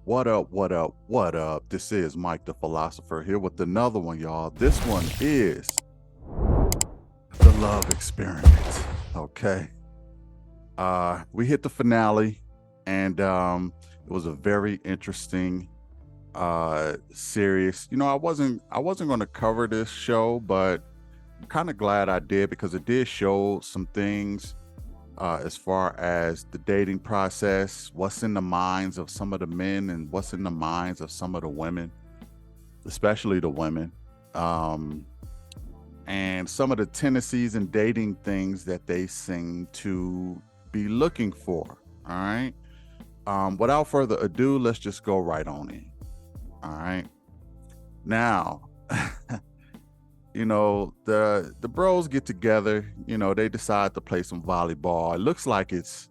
What up, what up, what up? This is Mike the Philosopher here with another one, y'all. This one is the love experiment. Okay. We hit the finale and it was a very interesting series. I wasn't gonna cover this show, but I'm kind of glad I did because it did show some things as far as the dating process, what's in the minds of some of the men and what's in the minds of some of the women, especially the women, um, and some of the tendencies and dating things that they seem to be looking for. All right. Without further ado, let's just go right on in. All right. Now, the bros get together. They decide to play some volleyball. It looks like it's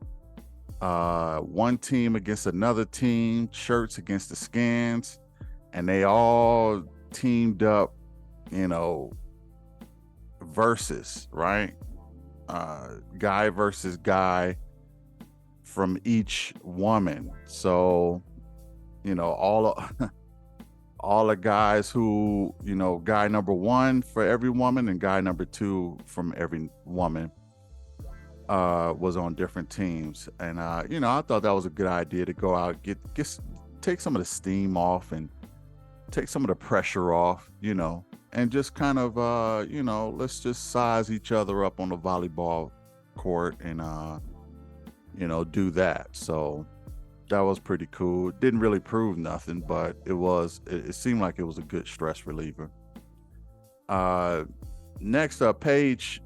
one team against another team, shirts against the skins, and they all teamed up, you know, versus, right? Guy versus guy from each woman. So, all of, all the guys who, guy number one for every woman and guy number two from every woman was on different teams. And I thought that was a good idea to go out, take some of the steam off and take some of the pressure off, and just kind of let's just size each other up on the volleyball court and do that. So that was pretty cool. Didn't really prove nothing, but it seemed like it was a good stress reliever. uh Next up, Paige,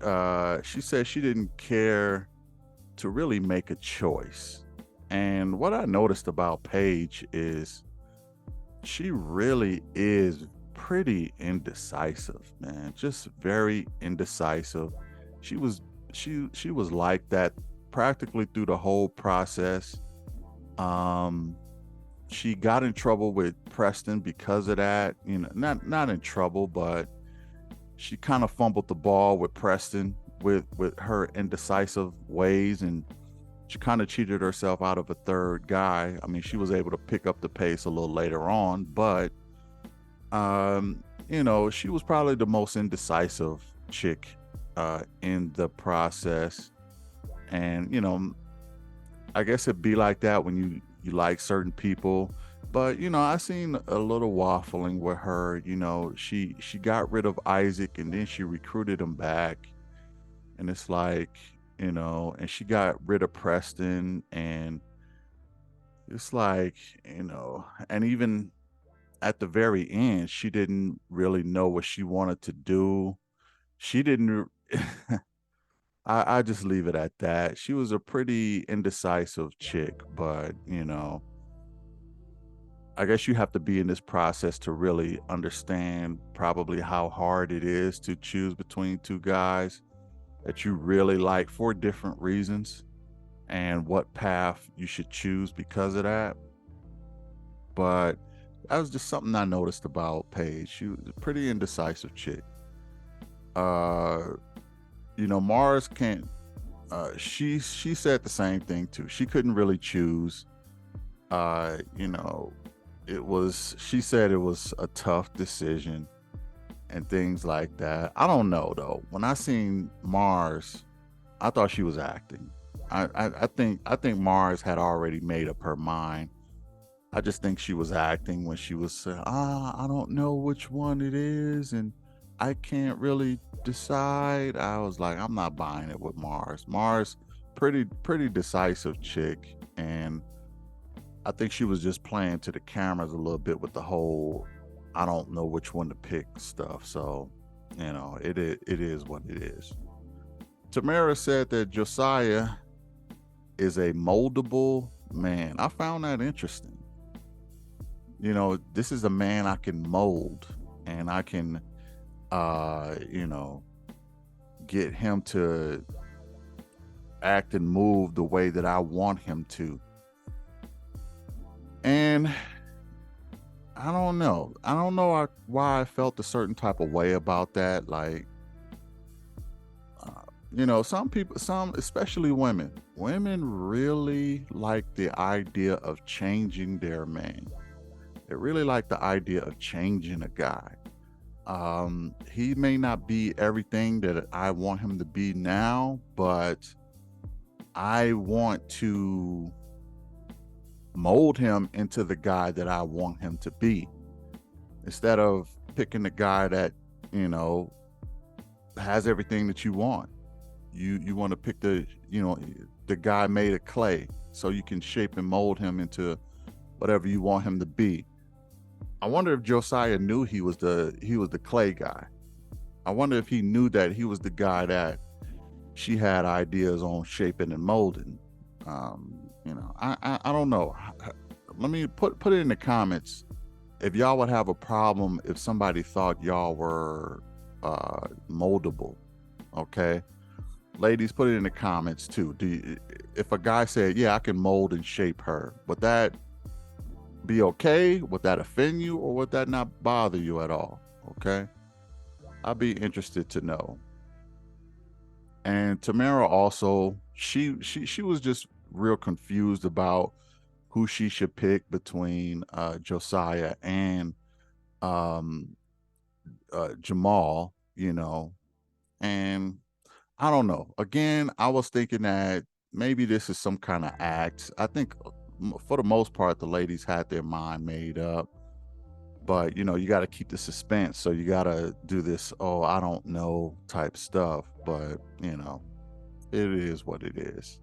she said she didn't care to really make a choice. And what I noticed about Paige is she really is pretty indecisive, man. Just very indecisive. She was like that practically through the whole process. Um she got in trouble with Preston because of that. Not in trouble, but she kind of fumbled the ball with Preston with her indecisive ways, and she kind of cheated herself out of a third guy. I mean, she was able to pick up the pace a little later on, but she was probably the most indecisive chick in the process. And I guess it'd be like that when you like certain people. But I seen a little waffling with her. She got rid of Isaac and then she recruited him back, and it's like, and she got rid of Preston, and it's like, and even at the very end, she didn't really know what she wanted to do. She didn't. I just leave it at that. She was a pretty indecisive chick, but I guess you have to be in this process to really understand probably how hard it is to choose between two guys that you really like for different reasons and what path you should choose because of that. But that was just something I noticed about Paige. She was a pretty indecisive chick. Uh, Mars can't. She said the same thing too. She couldn't really choose. Uh, you know, she said it was a tough decision and things like that. I don't know though. When I seen Mars, I thought she was acting. I think Mars had already made up her mind. I just think she was acting when she was saying, I don't know which one it is and I can't really decide. I was like, I'm not buying it with Mars. Mars, pretty decisive chick, and I think she was just playing to the cameras a little bit with the whole I don't know which one to pick stuff. So, it is what it is. Tamara said that Josiah is a moldable man. I found that interesting. This is a man I can mold, and I can uh, you know, get him to act and move the way that I want him to. And I don't know. I don't know why I felt a certain type of way about that. Like, some people, especially women really like the idea of changing their man. They really like the idea of changing a guy. He may not be everything that I want him to be now, but I want to mold him into the guy that I want him to be, instead of picking the guy that, you know, has everything that you want. You want to pick the guy made of clay, so you can shape and mold him into whatever you want him to be. I wonder if Josiah knew he was the clay guy. I wonder if he knew that he was the guy that she had ideas on shaping and molding. I don't know. Let me put it in the comments if y'all would have a problem if somebody thought y'all were moldable. Okay, ladies, put it in the comments too. If a guy said, "Yeah, I can mold and shape her," would that be okay? Would that offend you, or would that not bother you at all? Okay, I'd be interested to know. And Tamara also, she was just real confused about who she should pick between Josiah and um, Jamal. And I don't know. Again, I was thinking that maybe this is some kind of act. I think for the most part, the ladies had their mind made up. But you got to keep the suspense. So you got to do this, oh, I don't know type stuff. But it is what it is.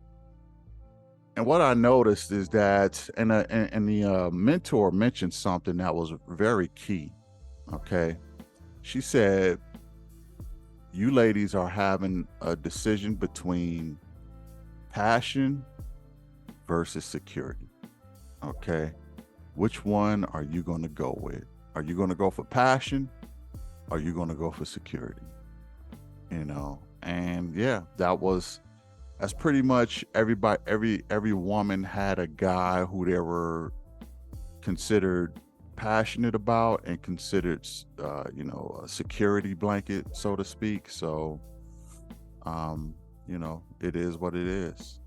And what I noticed is that, and the mentor mentioned something that was very key. Okay. She said, you ladies are having a decision between passion versus security. Okay. Which one are you going to go with? Are you going to go for passion? Or are you going to go for security? And yeah, that's pretty much everybody. Every woman had a guy who they were considered passionate about and considered, a security blanket, so to speak. So, it is what it is.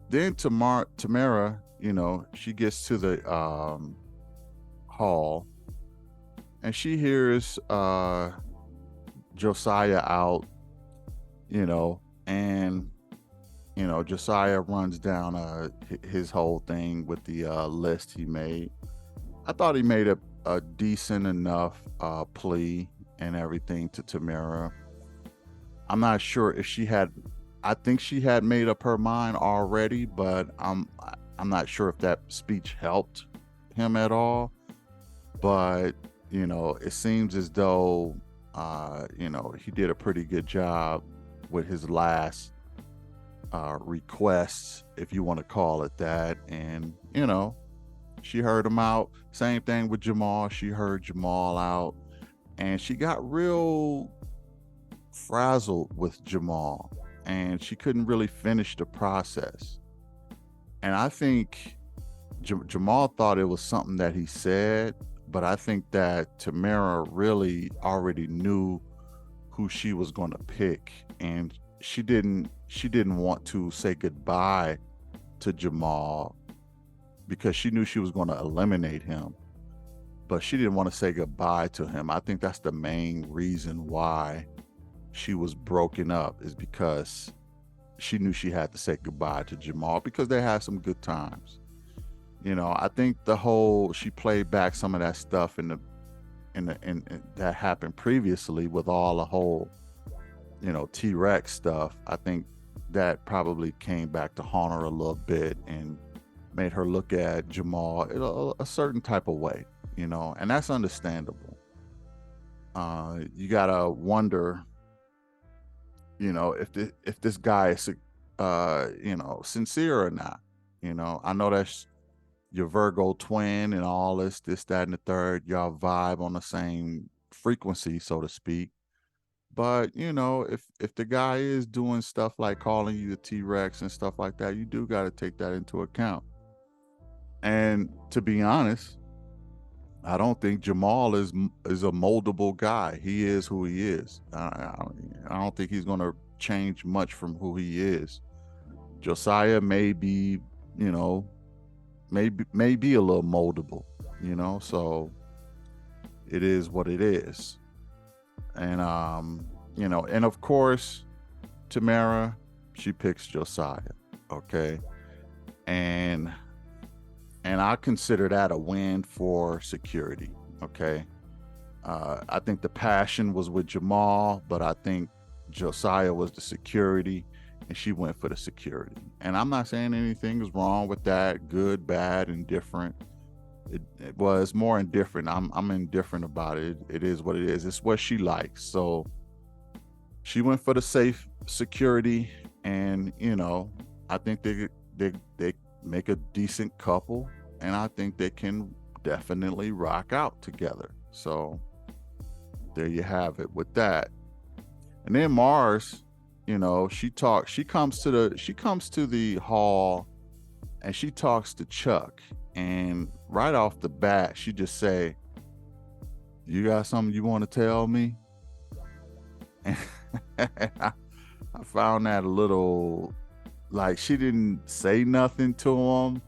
Then Tamara, she gets to the hall and she hears Josiah out, and Josiah runs down his whole thing with the list he made. I thought he made a decent enough plea and everything to Tamara. I'm not sure if I think she had made up her mind already, but I'm not sure if that speech helped him at all. But it seems as though he did a pretty good job with his last requests, if you want to call it that. And she heard him out. Same thing with Jamal. She heard Jamal out, and she got real frazzled with Jamal, and she couldn't really finish the process. And I think Jamal thought it was something that he said, but I think that Tamara really already knew who she was going to pick, and she didn't want to say goodbye to Jamal because she knew she was going to eliminate him, but she didn't want to say goodbye to him. I think that's the main reason why she was broken up, is because she knew she had to say goodbye to Jamal because they had some good times. I think she played back some of that stuff in that happened previously with all the whole, T-Rex stuff. I think that probably came back to haunt her a little bit and made her look at Jamal in a certain type of way, and that's understandable. You gotta wonder, if this guy is, sincere or not. I know that's your Virgo twin and all this, that, and the third. Y'all vibe on the same frequency, so to speak. But if the guy is doing stuff like calling you the T-Rex and stuff like that, you do got to take that into account. And to be honest, I don't think Jamal is a moldable guy. He is who he is. I don't think he's going to change much from who he is. Josiah may be, you know, maybe a little moldable, so it is what it is. And and of course, Tamara, she picks Josiah. Okay. And I consider that a win for security. Okay. I think the passion was with Jamal, but I think Josiah was the security, and she went for the security. And I'm not saying anything is wrong with that, good, bad, indifferent. It was more indifferent. I'm indifferent about it. It is what it is. It's what she likes. So she went for the safe security, and I think they make a decent couple, and I think they can definitely rock out together. So there you have it with that. And then Mars, she comes to the hall, and she talks to Chuck, and right off the bat she just say, "You got something you want to tell me?" And I found that a little, like, she didn't say nothing to him.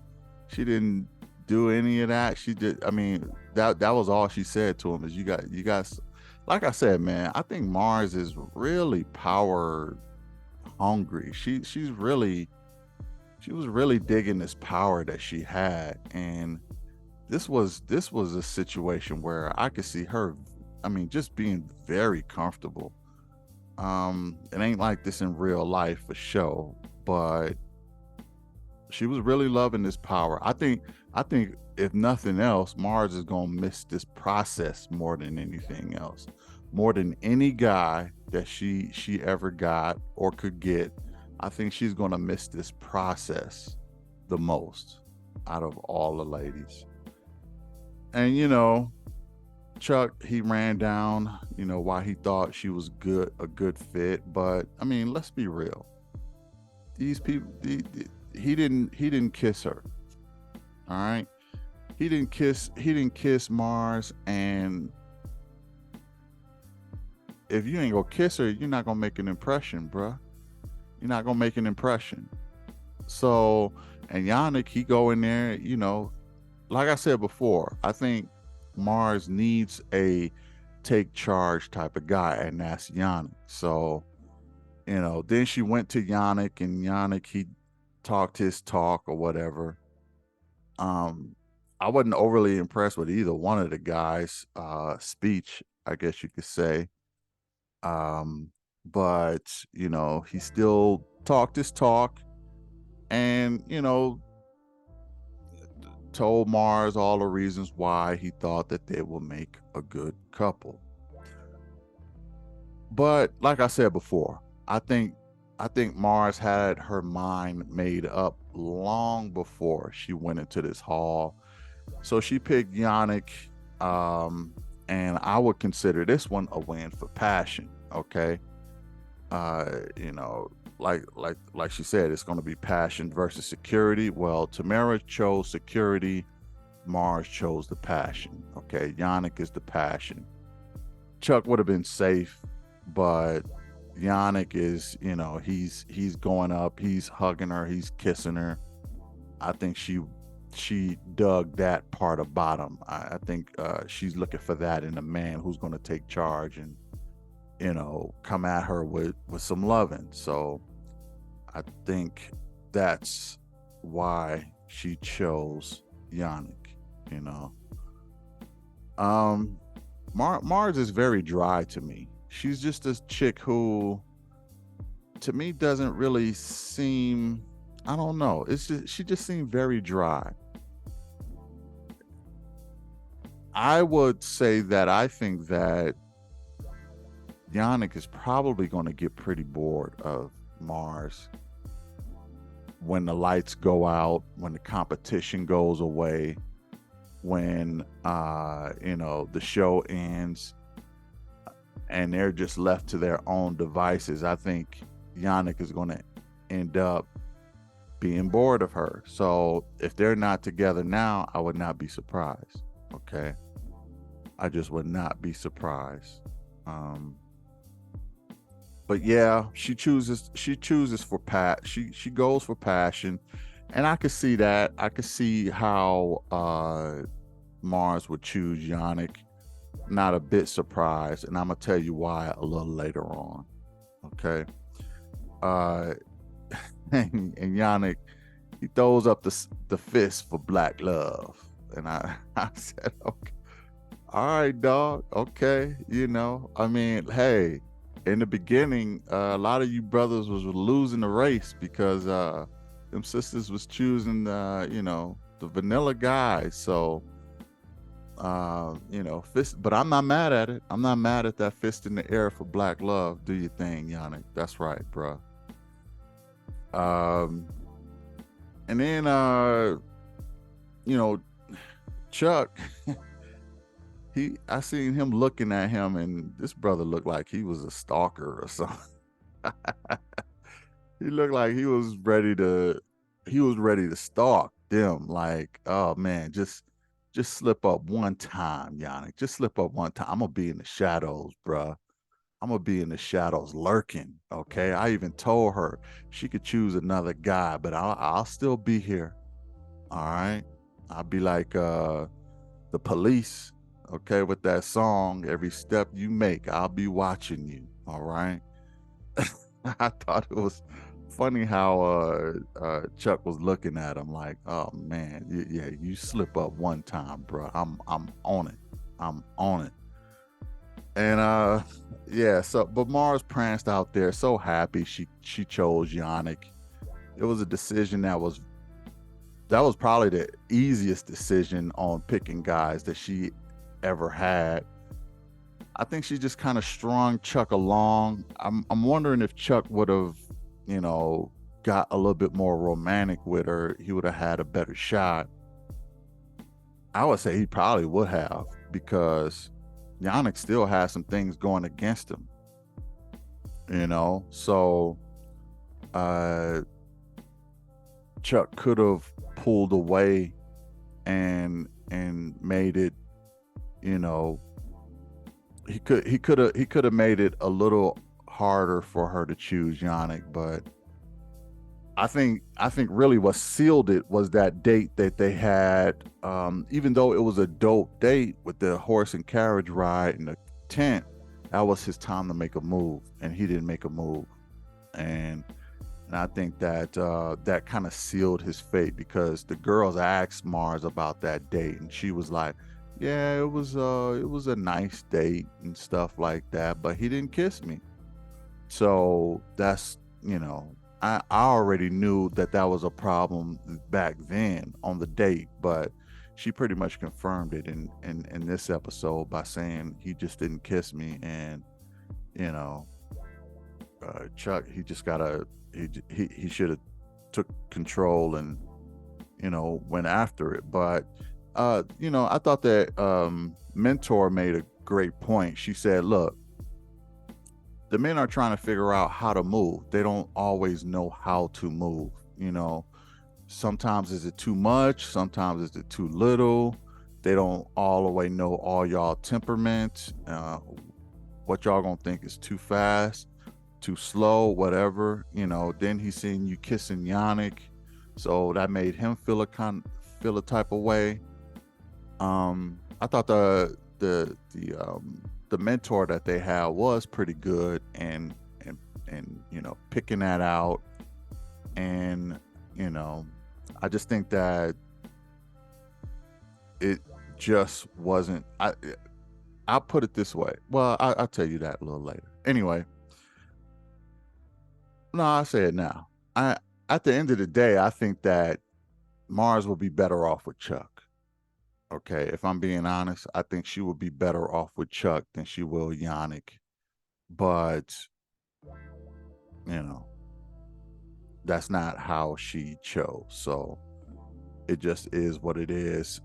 She didn't do any of that. She did. I mean, that was all she said to him is, you got. Like I said, man, I think Mars is really power hungry. She was really digging this power that she had, and this was a situation where I could see her, I mean, just being very comfortable. It ain't like this in real life for sure, but she was really loving this power. I think if nothing else, Mars is gonna miss this process more than anything else. More than any guy that she ever got or could get. I think she's gonna miss this process the most out of all the ladies. And Chuck, he ran down, why he thought she was a good fit. But I mean, let's be real. These people, he didn't kiss her. All right. He didn't kiss Mars. And if you ain't gonna kiss her, you're not gonna make an impression, bruh. You're not gonna make an impression. So, and Yannick, he go in there, like I said before, I think Mars needs a take charge type of guy, and that's Yannick. So, then she went to Yannick, and Yannick, he talked his talk or whatever. I wasn't overly impressed with either one of the guys' speech, I guess you could say. But he still talked his talk, and told Mars all the reasons why he thought that they will make a good couple. But like I said before, I think Mars had her mind made up long before she went into this hall. So she picked Yannick, and I would consider this one a win for passion. Okay. Like she said, it's going to be passion versus security. Well, Tamara chose security, Mars chose the passion. Okay, Yannick is the passion. Chuck would have been safe, but Yannick is, he's going up, he's hugging her, he's kissing her. I think she dug that part about him. I think she's looking for that in a man who's going to take charge and come at her with some loving. So I think that's why she chose Yannick. Mars is very dry to me. She's just a chick who, to me, doesn't really seem, I don't know. She just seemed very dry. I would say that I think that Yannick is probably going to get pretty bored of Mars when the lights go out, when the competition goes away, when the show ends and they're just left to their own devices. I think Yannick is going to end up being bored of her. So if they're not together now, I would not be surprised. Okay. I just would not be surprised. Um, but yeah, she chooses for she goes for passion, and I could see that. I could see how Mars would choose Yannick. Not a bit surprised, and I'm gonna tell you why a little later on. Okay. Uh, and Yannick, he throws up the fist for Black Love, and I said, okay, all right, dog, okay, I mean, hey, in the beginning, a lot of you brothers was losing the race because them sisters was choosing the vanilla guys, so fist, but I'm not mad at it. I'm not mad at that fist in the air for Black Love. Do your thing, Yannick. That's right, bro. Um, and then you know, Chuck, I seen him looking at him, and this brother looked like he was a stalker or something. He looked like he was ready to stalk them. Like, oh man, just slip up one time, Yannick. Just slip up one time. I'm gonna be in the shadows, bruh. I'm gonna be in the shadows lurking. Okay. I even told her she could choose another guy, but I'll still be here. All right. I'll be like the police, okay, with that song, every step you make, I'll be watching you. All right. I thought it was funny how Chuck was looking at him like, oh man, yeah, you slip up one time, bro. I'm on it. I'm on it. And yeah, so but Mars pranced out there so happy she chose Yannick. It was a decision that was probably the easiest decision on picking guys that she ever had. I think she just kind of strung Chuck along. I'm wondering if Chuck would have, you know, got a little bit more romantic with her, he would have had a better shot. I would say he probably would have because Yannick still has some things going against him, So uh Chuck could have pulled away and made it, you know, he could have made it a little harder for her to choose Yannick, but I think really what sealed it was that date that they had. Even though it was a dope date with the horse and carriage ride and the tent, that was his time to make a move, and he didn't make a move. And and I think that that kind of sealed his fate because the girls asked Mars about that date, and she was like, "Yeah, it was a nice date and stuff like that, but he didn't kiss me." So that's, I already knew that that was a problem back then on the date, but she pretty much confirmed it in this episode by saying he just didn't kiss me, and you know, Chuck, he just gotta he should have took control and went after it. But I thought that Mentor made a great point. She said, "Look, the men are trying to figure out how to move. They don't always know how to move. Sometimes is it too much? Sometimes is it too little? They don't all the way know all y'all temperaments. What y'all gonna think is too fast, too slow, whatever. Then he's seeing you kissing Yannick, so that made him feel a type of way. I thought the mentor that they had was pretty good, and picking that out, and I just think that it just wasn't. I'll put it this way. Well, I'll tell you that a little later. Anyway, no, I'll say it now. At the end of the day, I think that Mars will be better off with Chuck. Okay, if I'm being honest, I think she would be better off with Chuck than she will Yannick. But you know, that's not how she chose. So it just is what it is.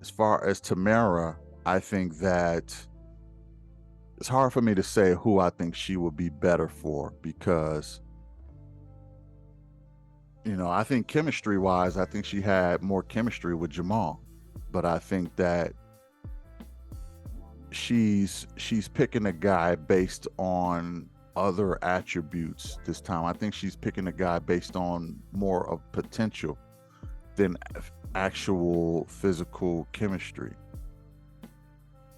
As far as Tamara, I think that it's hard for me to say who I think she would be better for because I think chemistry wise, I think she had more chemistry with Jamal. But I think that she's picking a guy based on other attributes this time. I think she's picking a guy based on more of potential than actual physical chemistry.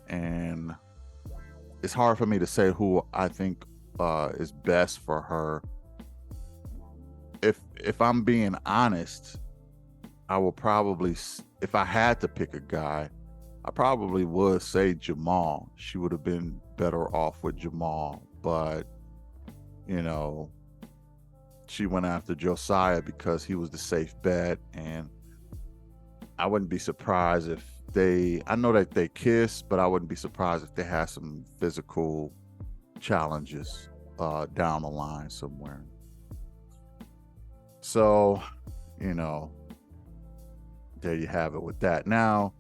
And it's hard for me to say who I think is best for her. If I'm being honest, I will probably, if I had to pick a guy, I probably would say Jamal. She would have been better off with Jamal, but you know, she went after Josiah because he was the safe bet, and I wouldn't be surprised if I know that they kiss, but I wouldn't be surprised if they had some physical challenges down the line somewhere. So, you know, there you have it with that. Now,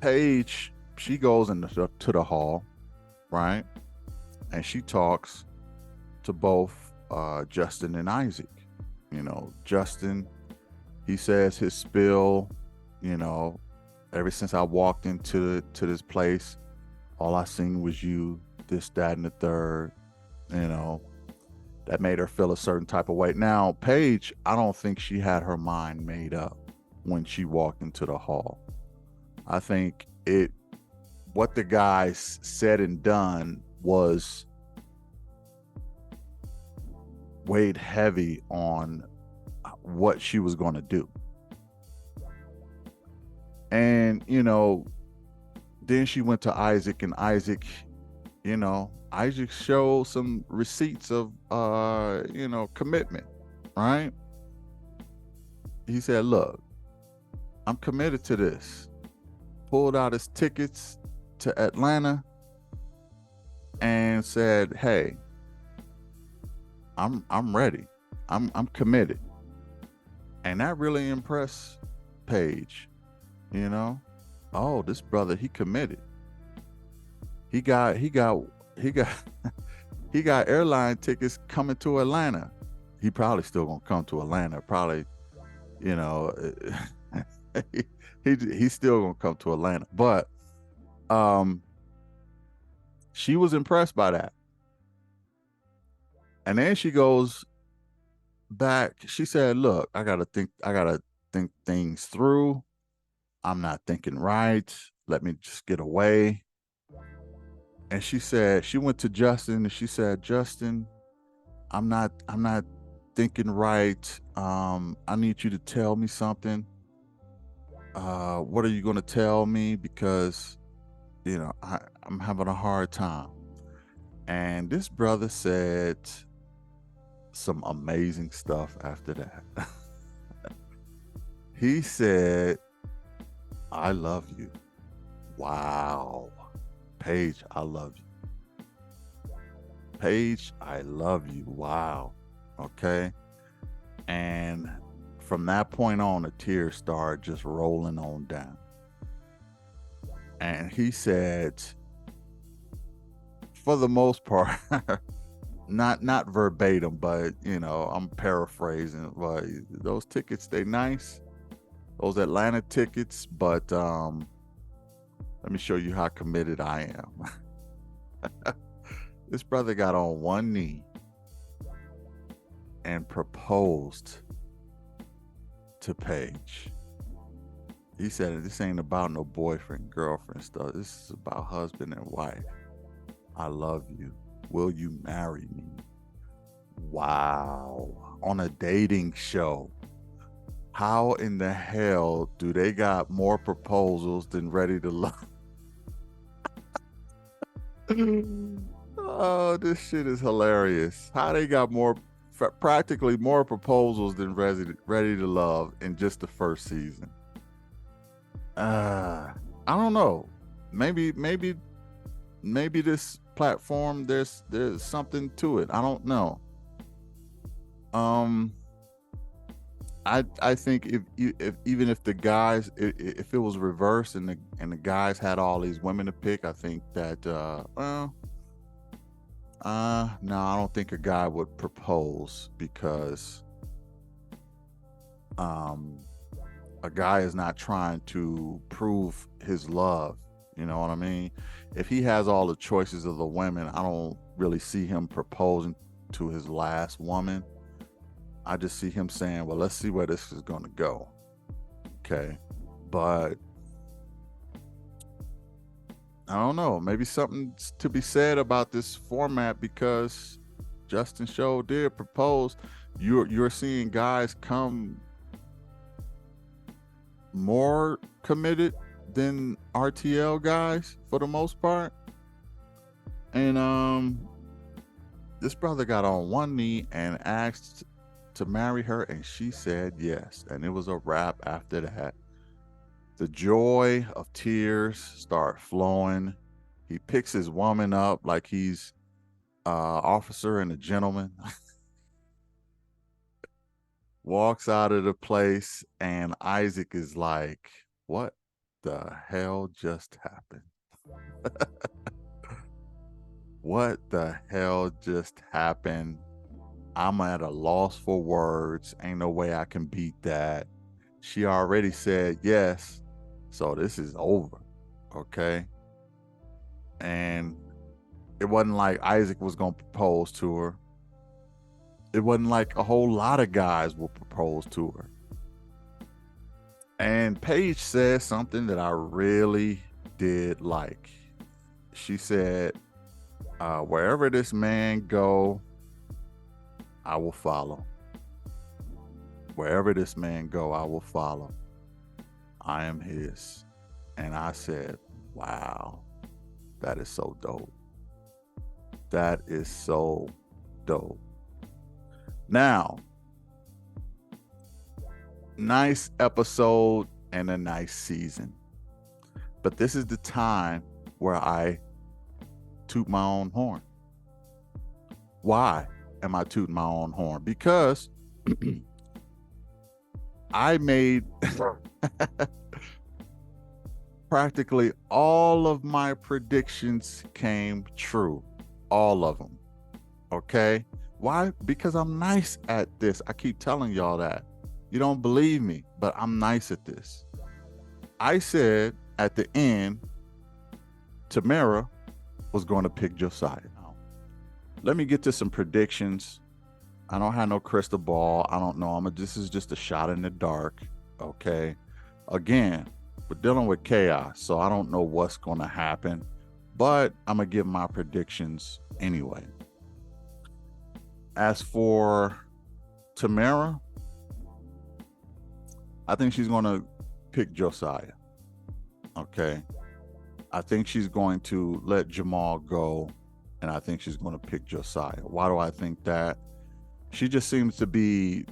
Paige, she goes to the hall, right? And she talks to both Justin and Isaac. You know, Justin, he says his spill, you know, ever since I walked into this place, all I seen was you, this, that, and the third, you know, that made her feel a certain type of way. Now, Paige, I don't think she had her mind made up when she walked into the hall. I think what the guys said and done was weighed heavy on what she was going to do. And, you know, then she went to Isaac, and Isaac, you know, Isaac showed some receipts of, you know, commitment, right? He said, look, I'm committed to this. Pulled out his tickets to Atlanta and said, hey, I'm ready. I'm committed. And that really impressed Paige, you know? Oh, this brother, he committed. He got he got airline tickets coming to Atlanta. He probably still gonna come to Atlanta. Probably, you know, he's still gonna come to Atlanta. But she was impressed by that. And then she goes back. She said, look, I gotta think things through. I'm not thinking right. Let me just get away. And she said, she went to Justin and she said, Justin, I'm not thinking right. I need you to tell me something. What are you gonna tell me? Because, you know, I'm having a hard time. And this brother said some amazing stuff after that. He said, I love you. Wow. Paige, I love you. Paige, I love you. Wow. Okay. And from that point on, the tears started just rolling on down. And he said, for the most part, not verbatim, but you know, I'm paraphrasing. But those tickets, they nice. Those Atlanta tickets, but let me show you how committed I am. This brother got on one knee and proposed to Paige. He said, this ain't about no boyfriend, girlfriend stuff. This is about husband and wife. I love you. Will you marry me? Wow. On a dating show. How in the hell do they got more proposals than Ready to Love? Oh, this shit is hilarious. How they got practically more proposals than Ready to Love in just the first season. I don't know. Maybe this platform, there's something to it. I don't know. I think if even if the guys, if it was reversed and the guys had all these women to pick, I think that no, I don't think a guy would propose because A guy is not trying to prove his love. You know what I mean? If he has all the choices of the women, I don't really see him proposing to his last woman. I just see him saying, well, let's see where this is going to go. Okay. But I don't know. Maybe something to be said about this format, because Justin Show did propose. You're seeing guys come more committed than RTL guys for the most part. And this brother got on one knee and asked to marry her, and she said yes. And it was a wrap after that. The joy of tears start flowing. He picks his woman up like he's officer and a gentleman. Walks out of the place, and Isaac is like, what the hell just happened? What the hell just happened? I'm at a loss for words. Ain't no way I can beat that. She already said yes, so this is over. Okay. And it wasn't like Isaac was going to propose to her. It wasn't like a whole lot of guys will propose to her. And Paige said something that I really did like. She said, wherever this man go, I will follow. Wherever this man go, I will follow. I am his. And I said, wow, that is so dope. That is so dope. Now, nice episode and a nice season. But this is the time where I toot my own horn. Why am I tooting my own horn? Because I made practically all of my predictions came true. All of them. Okay? Why? Because I'm nice at this. I keep telling y'all that. You don't believe me, but I'm nice at this. I said at the end, Tamara was going to pick Josiah. Now, let me get to some predictions. I don't have no crystal ball. I don't know. This is just a shot in the dark. Okay. Again, we're dealing with chaos, so I don't know what's going to happen, but I'm going to give my predictions anyway. As for Tamara, I think she's going to pick Josiah. Okay. I think she's going to let Jamal go, and I think she's going to pick Josiah. Why do I think that? She just seems to be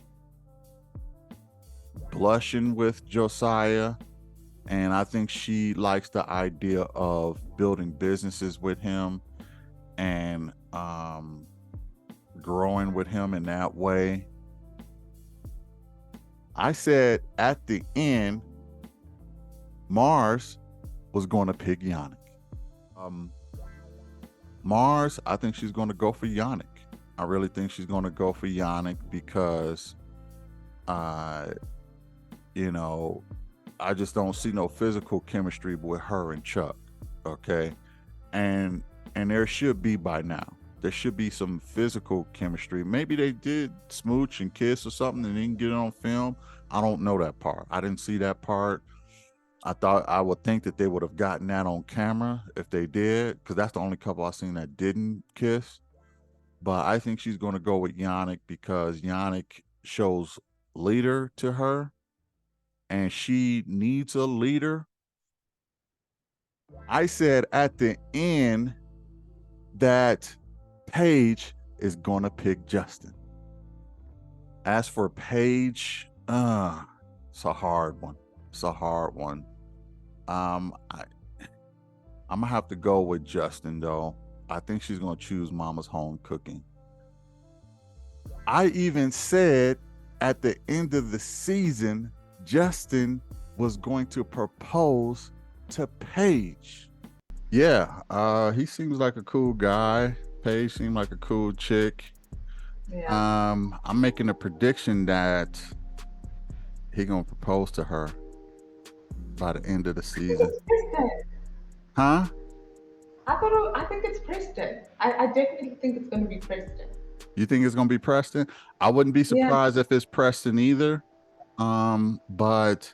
blushing with Josiah, and I think she likes the idea of building businesses with him and growing with him in that way. I said at the end, Mars was going to pick Yannick. Mars, I think she's going to go for Yannick. I really think she's going to go for Yannick because, you know, I just don't see no physical chemistry with her and Chuck. Okay. And there should be by now. There should be some physical chemistry. Maybe they did smooch and kiss or something and didn't get it on film. I don't know that part. I didn't see that part. I would think that they would have gotten that on camera if they did, because that's the only couple I've seen that didn't kiss. But I think she's going to go with Yannick because Yannick shows leader to her, and she needs a leader. I said at the end that Paige is going to pick Justin. As for Paige, it's a hard one. It's a hard one. I'm gonna have to go with Justin though. I think she's gonna choose Mama's Home Cooking. I even said at the end of the season, Justin was going to propose to Paige. Yeah, he seems like a cool guy. Paige seemed like a cool chick. Yeah. I'm making a prediction that he gonna propose to her by the end of the I think season. it's Kristen. Huh? I think it's Kristen. I definitely think it's going to be Kristen. You think it's gonna be Preston? I wouldn't be Yeah. surprised if it's Preston either. But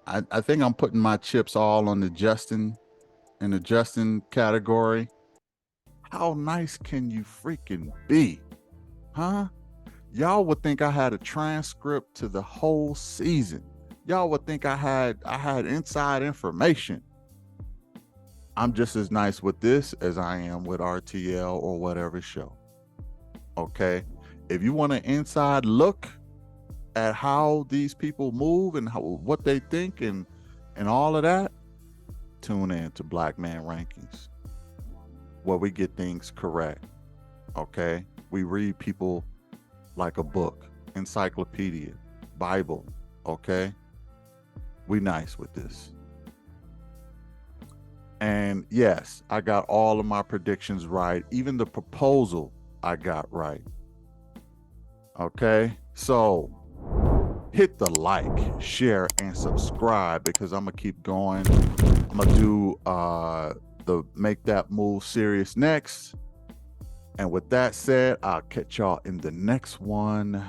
I think I'm putting my chips all on the Justin in the Justin category. How nice can you freaking be? Huh? Y'all would think I had a transcript to the whole season. Y'all would think I had inside information. I'm just as nice with this as I am with RTL or whatever show. Okay? If you want an inside look at how these people move and what they think and all of that, tune in to Black Man Rankings, where we get things correct. Okay? We read people like a book, encyclopedia, Bible. Okay? We nice with this. And yes, I got all of my predictions right. Even the proposal I got right. Okay? So hit the like, share, and subscribe because I'm gonna keep going. I'm gonna do the Make That Move series next. And with that said, I'll catch y'all in the next one.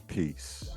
Peace.